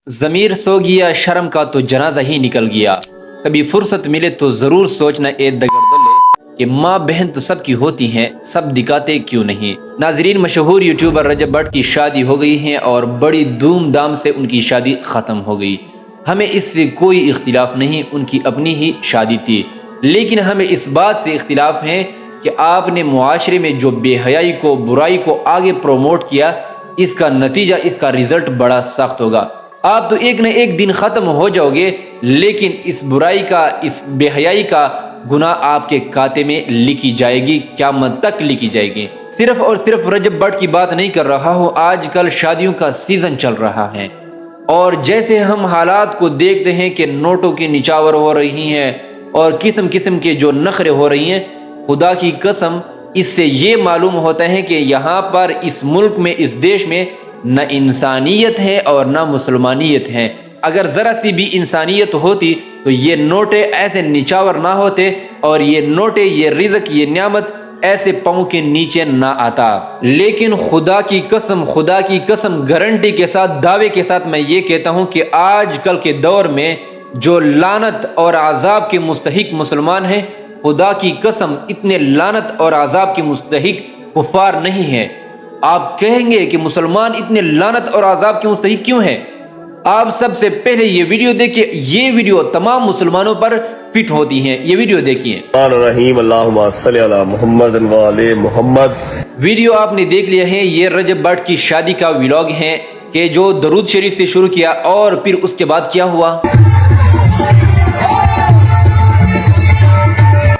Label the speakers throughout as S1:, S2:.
S1: ضمیر سو گیا شرم کا تو جنازہ ہی نکل گیا، کبھی فرصت ملے تو ضرور سوچنا اے دگردلے کہ ماں بہن تو سب کی ہوتی ہیں، سب دکھاتے کیوں نہیں۔ ناظرین، مشہور یوٹیوبر رجب بٹ کی شادی ہو گئی ہے اور بڑی دھوم دھام سے ان کی شادی ختم ہو گئی۔ ہمیں اس سے کوئی اختلاف نہیں، ان کی اپنی ہی شادی تھی، لیکن ہمیں اس بات سے اختلاف ہے کہ آپ نے معاشرے میں جو بے حیائی کو، برائی کو آگے پروموٹ کیا، اس کا نتیجہ، اس کا رزلٹ بڑا سخت ہوگا۔ آپ تو ایک نہ ایک دن ختم ہو جاؤ گے، لیکن اس برائی کا، اس بے حیائی کا گناہ آپ کے کھاتے میں لکھی جائے گی، قیامت تک لکھی جائے گی۔ صرف اور صرف رجب بٹ کی بات نہیں کر رہا ہوں، آج کل شادیوں کا سیزن چل رہا ہے، اور جیسے ہم حالات کو دیکھتے ہیں کہ نوٹوں کی نچاور ہو رہی ہیں اور قسم قسم کے جو نخرے ہو رہی ہیں، خدا کی قسم اس سے یہ معلوم ہوتا ہے کہ یہاں پر اس ملک میں، اس دیش میں نہ انسانیت ہے اور نہ مسلمانیت ہے۔ اگر ذرا سی بھی انسانیت ہوتی تو یہ نوٹے ایسے نچاور نہ ہوتے، اور یہ نوٹے، یہ رزق، یہ نعمت ایسے پاؤں کے نیچے نہ آتا۔ لیکن خدا کی قسم گارنٹی کے ساتھ، دعوے کے ساتھ میں یہ کہتا ہوں کہ آج کل کے دور میں جو لعنت اور عذاب کے مستحق مسلمان ہیں، خدا کی قسم اتنے لعنت اور عذاب کے مستحق کفار نہیں ہیں۔ آپ کہیں گے کہ مسلمان اتنے لعنت اور عذاب کے مستحق کیوں ہیں؟ آپ سب سے پہلے یہ ویڈیو دیکھیں، یہ ویڈیو تمام مسلمانوں پر فٹ ہوتی ہیں، یہ ویڈیو دیکھیے۔
S2: اللہم صلی علی محمد و علی محمد۔
S1: ویڈیو آپ نے دیکھ لیا ہے، یہ رجب بٹ کی شادی کا ولاگ ہے کہ جو درود شریف سے شروع کیا اور پھر اس کے بعد کیا ہوا،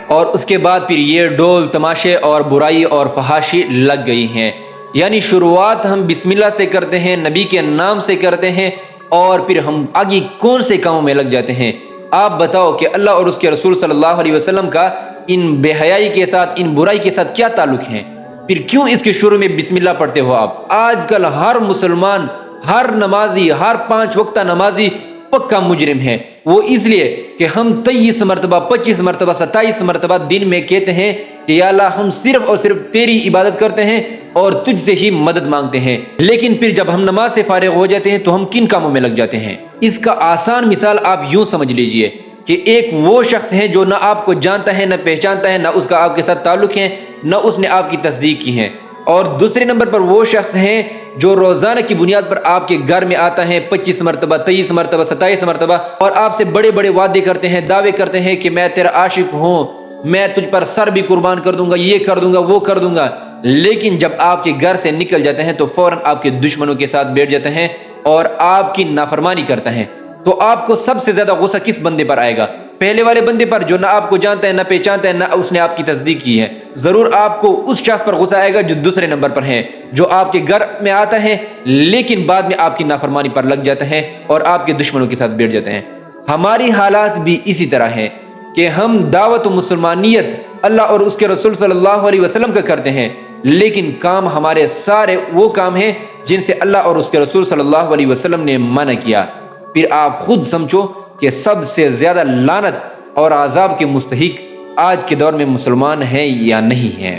S1: اور اس کے بعد پھر یہ ڈول تماشے اور برائی اور فحاشی لگ گئی ہیں۔ یعنی شروعات ہم بسم اللہ سے کرتے ہیں، نبی کے نام سے کرتے ہیں، اور پھر ہم آگے کون سے کاموں میں لگ جاتے ہیں۔ آپ بتاؤ کہ اللہ اور اس کے رسول صلی اللہ علیہ وسلم کا ان بے حیائی کے ساتھ، ان برائی کے ساتھ کیا تعلق ہے؟ پھر کیوں اس کے شروع میں بسم اللہ پڑھتے ہو آپ؟ آج کل ہر مسلمان، ہر نمازی، ہر 5 وقتہ نمازی پکا مجرم ہے۔ وہ اس لیے کہ ہم 23 مرتبہ، 25 مرتبہ، 27 مرتبہ دن میں کہتے ہیں کہ یا اللہ ہم صرف اور صرف تیری عبادت کرتے ہیں اور تجھ سے ہی مدد مانگتے ہیں، لیکن پھر جب ہم نماز سے فارغ ہو جاتے ہیں تو ہم کن کاموں میں لگ جاتے ہیں؟ اس کا آسان مثال آپ یوں سمجھ لیجئے کہ ایک وہ شخص ہے جو نہ آپ کو جانتا ہے، نہ پہچانتا ہے، نہ اس کا آپ کے ساتھ تعلق ہے، نہ اس نے آپ کی تصدیق کی ہے، اور دوسرے نمبر پر وہ شخص ہے جو روزانہ کی بنیاد پر آپ کے گھر میں آتا ہے 25 مرتبہ، 23 مرتبہ، 27 مرتبہ، اور آپ سے بڑے بڑے وعدے کرتے ہیں، دعوے کرتے ہیں کہ میں تیرا عاشق ہوں، میں تجھ پر سر بھی قربان کر دوں گا، یہ کر دوں گا، وہ کر دوں گا، لیکن جب آپ کے گھر سے نکل جاتے ہیں تو فوراً آپ کے دشمنوں کے ساتھ بیٹھ جاتے ہیں اور آپ کی نافرمانی کرتے ہیں۔ تو آپ کو سب سے زیادہ غصہ کس بندے پر آئے گا؟ پہلے والے بندے پر جو نہ آپ کو جانتا ہے، نہ پہچانتا ہے، نہ اس نے آپ کی تصدیق کی ہے۔ ضرور آپ کو اس شخص پر غصہ آئے گا جو دوسرے نمبر پر ہے، جو آپ کے گھر میں آتا ہے لیکن بعد میں آپ کی نافرمانی پر لگ جاتا ہے اور آپ کے دشمنوں کے ساتھ بیٹھ جاتے ہیں۔ ہماری حالات بھی اسی طرح ہے کہ ہم دعوت و مسلمانیت اللہ اور اس کے رسول صلی اللہ علیہ وسلم کا کرتے ہیں، لیکن کام ہمارے سارے وہ کام ہیں جن سے اللہ اور اس کے رسول صلی اللہ علیہ وسلم نے منع کیا۔ پھر آپ خود سمجھو کہ سب سے زیادہ لعنت اور عذاب کے مستحق آج کے دور میں مسلمان ہیں یا نہیں ہیں۔